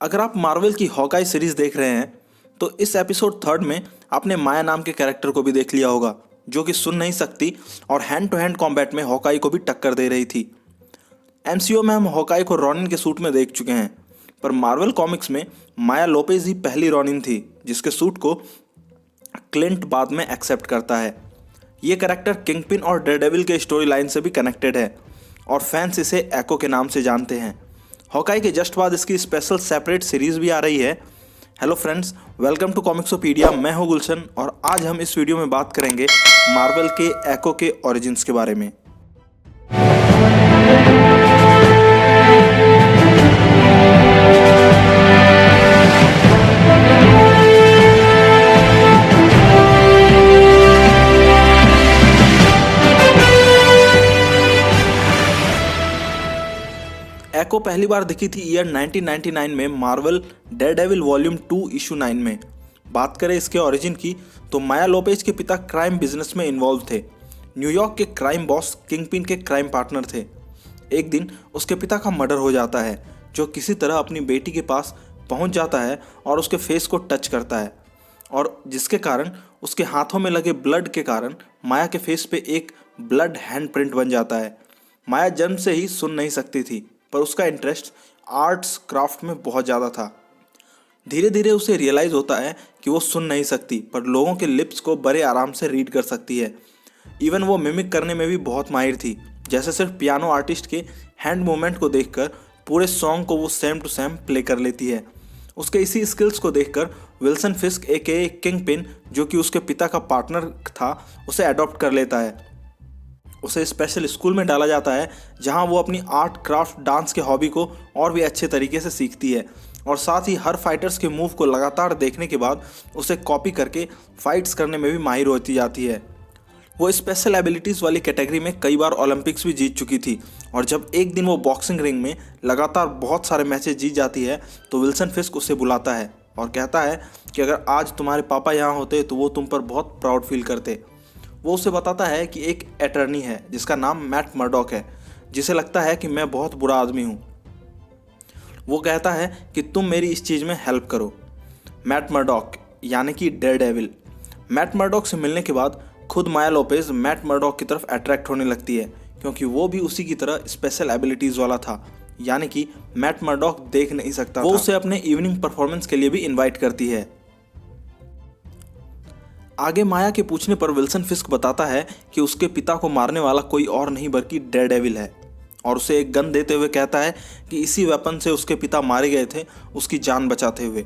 अगर आप मार्वल की हॉकाई सीरीज देख रहे हैं तो इस एपिसोड 3 में आपने माया नाम के कैरेक्टर को भी देख लिया होगा, जो कि सुन नहीं सकती और हैंड टू हैंड कॉम्बैट में हॉकाई को भी टक्कर दे रही थी। एमसीयू में हम हॉकाई को रॉनिन के सूट में देख चुके हैं, पर मार्वल कॉमिक्स में माया लोपेज ही पहली रॉनिन थी जिसके सूट को क्लिंट बाद में एक्सेप्ट करता है। ये कैरेक्टर किंगपिन और डेयरडेविल के स्टोरी लाइन से भी कनेक्टेड है और फैंस इसे एको के नाम से जानते हैं। हॉकाई के जस्ट बाद इसकी स्पेशल सेपरेट सीरीज भी आ रही है। Hello friends, welcome to Comicsopedia. मैं हूं गुलशन और आज हम इस वीडियो में बात करेंगे मार्वल के एको के ओरिजिन्स के बारे में। एको पहली बार दिखी थी ईयर 1999 में मार्वल डेयरडेविल वॉल्यूम 2 इशू 9 में। बात करें इसके ओरिजिन की तो माया लोपेज के पिता क्राइम बिजनेस में इन्वॉल्व थे। न्यूयॉर्क के क्राइम बॉस किंगपिन के क्राइम पार्टनर थे। एक दिन उसके पिता का मर्डर हो जाता है, जो किसी तरह अपनी बेटी के पास पहुंच जाता है और उसके फेस को टच करता है, और जिसके कारण उसके हाथों में लगे ब्लड के कारण माया के फेस पे एक ब्लड हैंड प्रिंट बन जाता है। माया जन्म से ही सुन नहीं सकती थी, पर उसका इंटरेस्ट आर्ट्स क्राफ्ट में बहुत ज़्यादा था। धीरे धीरे उसे रियलाइज़ होता है कि वो सुन नहीं सकती, पर लोगों के लिप्स को बड़े आराम से रीड कर सकती है। इवन वो मिमिक करने में भी बहुत माहिर थी, जैसे सिर्फ पियानो आर्टिस्ट के हैंड मूवमेंट को देखकर पूरे सॉन्ग को वो सेम टू सेम प्ले कर लेती है। उसके इसी स्किल्स को देखकर विल्सन फिस्क एके किंगपिन, जो कि उसके पिता का पार्टनर था, उसे अडॉप्ट कर लेता है। उसे स्पेशल स्कूल में डाला जाता है, जहां वो अपनी आर्ट क्राफ्ट डांस के हॉबी को और भी अच्छे तरीके से सीखती है, और साथ ही हर फाइटर्स के मूव को लगातार देखने के बाद उसे कॉपी करके फाइट्स करने में भी माहिर होती जाती है। वो स्पेशल एबिलिटीज़ वाली कैटेगरी में कई बार ओलंपिक्स भी जीत चुकी थी, और जब एक दिन वो बॉक्सिंग रिंग में लगातार बहुत सारे मैचेस जीत जाती है तो विल्सन फिस्क उसे बुलाता है और कहता है कि अगर आज तुम्हारे पापा यहाँ होते तो वो तुम पर बहुत प्राउड फील करते। वो उसे बताता है कि एक अटर्नी है जिसका नाम मैट मर्डॉक है, जिसे लगता है कि मैं बहुत बुरा आदमी हूँ। वो कहता है कि तुम मेरी इस चीज़ में हेल्प करो। मैट मर्डॉक यानी कि डेयरडेविल। मैट मर्डॉक से मिलने के बाद खुद माया लोपेज मैट मर्डॉक की तरफ अट्रैक्ट होने लगती है, क्योंकि वो भी उसी की तरह स्पेशल एबिलिटीज़ वाला था, यानी कि मैट मर्डॉक देख नहीं सकता। वो उसे अपने इवनिंग परफॉर्मेंस के लिए भी इन्वाइट करती है। आगे माया के पूछने पर विल्सन फिस्क बताता है कि उसके पिता को मारने वाला कोई और नहीं बल्कि डेयरडेविल है, और उसे एक गन देते हुए कहता है कि इसी वेपन से उसके पिता मारे गए थे, उसकी जान बचाते हुए।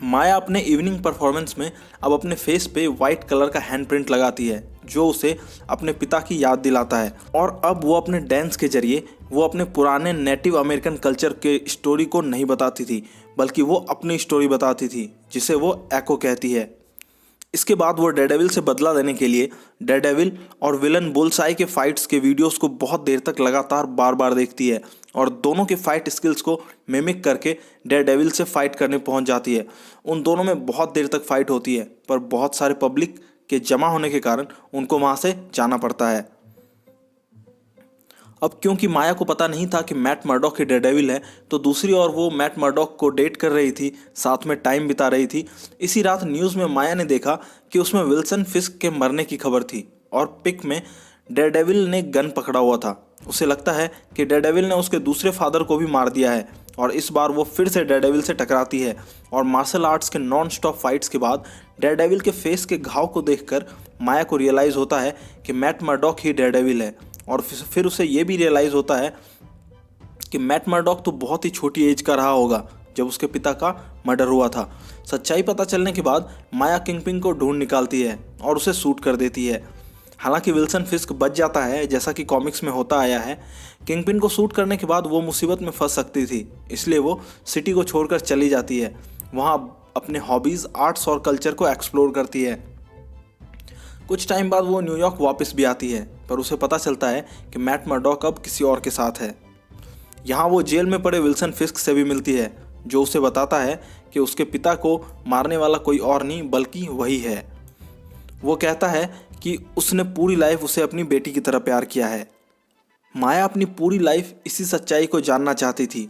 माया अपने इवनिंग परफॉर्मेंस में अब अपने फेस पे वाइट कलर का हैंड प्रिंट लगाती है, जो उसे अपने पिता की याद दिलाता है, और अब वो अपने डांस के जरिए वो अपने पुराने नेटिव अमेरिकन कल्चर के स्टोरी को नहीं बताती थी, बल्कि वो अपनी स्टोरी बताती थी, जिसे वो एको कहती है। इसके बाद वो डेयरडेविल से बदला लेने के लिए डेयरडेविल और विलन बुलसाई के फाइट्स के वीडियोस को बहुत देर तक लगातार बार बार देखती है, और दोनों के फाइट स्किल्स को मिमिक करके डेयरडेविल से फाइट करने पहुंच जाती है। उन दोनों में बहुत देर तक फाइट होती है, पर बहुत सारे पब्लिक के जमा होने के कारण उनको वहाँ से जाना पड़ता है। अब क्योंकि माया को पता नहीं था कि मैट मर्डॉक ही डेयरडेविल है, तो दूसरी ओर वो मैट मर्डॉक को डेट कर रही थी, साथ में टाइम बिता रही थी। इसी रात न्यूज़ में माया ने देखा कि उसमें विल्सन फिस्क के मरने की खबर थी, और पिक में डेयरडेविल ने गन पकड़ा हुआ था। उसे लगता है कि डेयरडेविल ने उसके दूसरे फादर को भी मार दिया है, और इस बार वो फिर से डेयरडेविल से टकराती है, और मार्शल आर्ट्स के नॉन स्टॉप फाइट्स के बाद डेयरडेविल के फेस के घाव को देखकर माया को रियलाइज़ होता है कि मैट मर्डॉक ही डेयरडेविल है। और फिर उसे ये भी रियलाइज़ होता है कि मैट मर्डॉक तो बहुत ही छोटी एज का रहा होगा जब उसके पिता का मर्डर हुआ था। सच्चाई पता चलने के बाद माया किंगपिन को ढूंढ निकालती है और उसे शूट कर देती है। हालांकि विल्सन फिस्क बच जाता है, जैसा कि कॉमिक्स में होता आया है। किंगपिन को शूट करने के बाद वो मुसीबत में फंस सकती थी, इसलिए वो सिटी को छोड़कर चली जाती है। वहाँ अपने हॉबीज़, आर्ट्स और कल्चर को एक्सप्लोर करती है। कुछ टाइम बाद वो न्यूयॉर्क वापस भी आती है, पर उसे पता चलता है कि मैट मर्डॉक अब किसी और के साथ है। यहाँ वो जेल में पड़े विल्सन फिस्क से भी मिलती है, जो उसे बताता है कि उसके पिता को मारने वाला कोई और नहीं बल्कि वही है। वो कहता है कि उसने पूरी लाइफ उसे अपनी बेटी की तरह प्यार किया है। माया अपनी पूरी लाइफ इसी सच्चाई को जानना चाहती थी।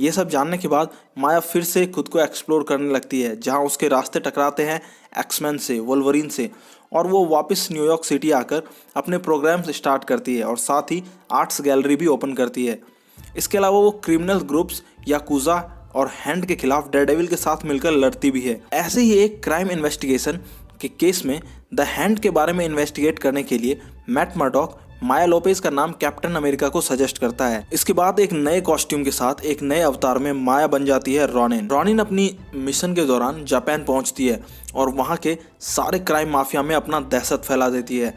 ये सब जानने के बाद माया फिर से खुद को एक्सप्लोर करने लगती है, जहाँ उसके रास्ते टकराते हैं एक्समैन से, वोल्वरिन से, और वो वापस न्यूयॉर्क सिटी आकर अपने प्रोग्राम्स स्टार्ट करती है और साथ ही आर्ट्स गैलरी भी ओपन करती है। इसके अलावा वो क्रिमिनल ग्रुप्स याकुजा और हैंड के खिलाफ डेयरडेविल के साथ मिलकर लड़ती भी है। ऐसे ही एक क्राइम इन्वेस्टिगेशन के केस में द हैंड के बारे में इन्वेस्टिगेट करने के लिए मैट मर्डॉक माया लोपेज का नाम कैप्टन अमेरिका को सजेस्ट करता है। इसके बाद एक नए कॉस्ट्यूम के साथ एक नए अवतार में माया बन जाती है रॉनिन। रॉनिन अपनी मिशन के दौरान जापान पहुंचती है और वहां के सारे क्राइम माफिया में अपना दहशत फैला देती है।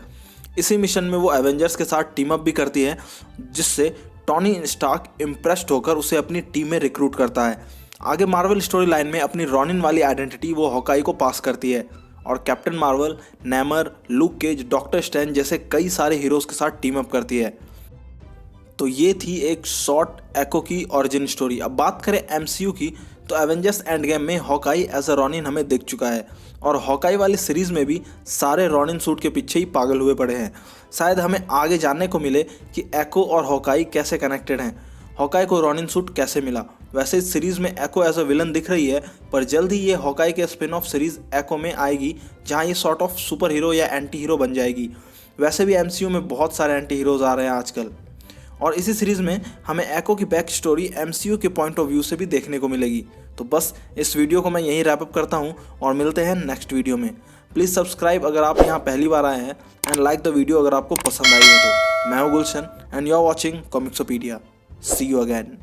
इसी मिशन में वो एवेंजर्स के साथ टीम अप भी करती है, जिससे टॉनी स्टार्क इम्प्रेस्ड होकर उसे अपनी टीम में रिक्रूट करता है। आगे मार्वल स्टोरी लाइन में अपनी रॉनिन वाली आइडेंटिटी वो हॉकाई को पास करती है और captain Marvel, Namor, Luke Cage, doctor strange जैसे कई सारे हीरोज़ के साथ टीम अप करती है। तो ये थी एक शॉर्ट एको की ओरिजिन स्टोरी। अब बात करें एमसीयू की, तो एवेंजर्स एंड गेम में हॉकाई एज अ रॉनिन हमें दिख चुका है और हॉकाई वाली सीरीज़ में भी सारे रॉनिन सूट के पीछे ही पागल हुए पड़े हैं। शायद हमें आगे जानने को मिले कि एको और हॉकाई कैसे कनेक्टेड हैं, हॉकाई को रॉनिन सूट कैसे मिला। वैसे इस सीरीज़ में एको एज अ विलन दिख रही है, पर जल्द ही ये हॉकाई के स्पिन ऑफ सीरीज़ एको में आएगी, जहाँ ये सॉर्ट ऑफ सुपर हीरो या एंटी हीरो बन जाएगी। वैसे भी एमसीयू में बहुत सारे एंटी हीरोज़ आ रहे हैं आजकल, और इसी सीरीज़ में हमें एको की बैक स्टोरी एमसीयू के पॉइंट ऑफ व्यू से भी देखने को मिलेगी। तो बस इस वीडियो को मैं यहीं रैप अप करता हूँ और मिलते हैं नेक्स्ट वीडियो में। प्लीज़ सब्सक्राइब अगर आप यहाँ पहली बार आए हैं, एंड लाइक द वीडियो अगर आपको पसंद आई है तो। मैं हूँ Gulshan and you are watching Comicsopedia. See you again.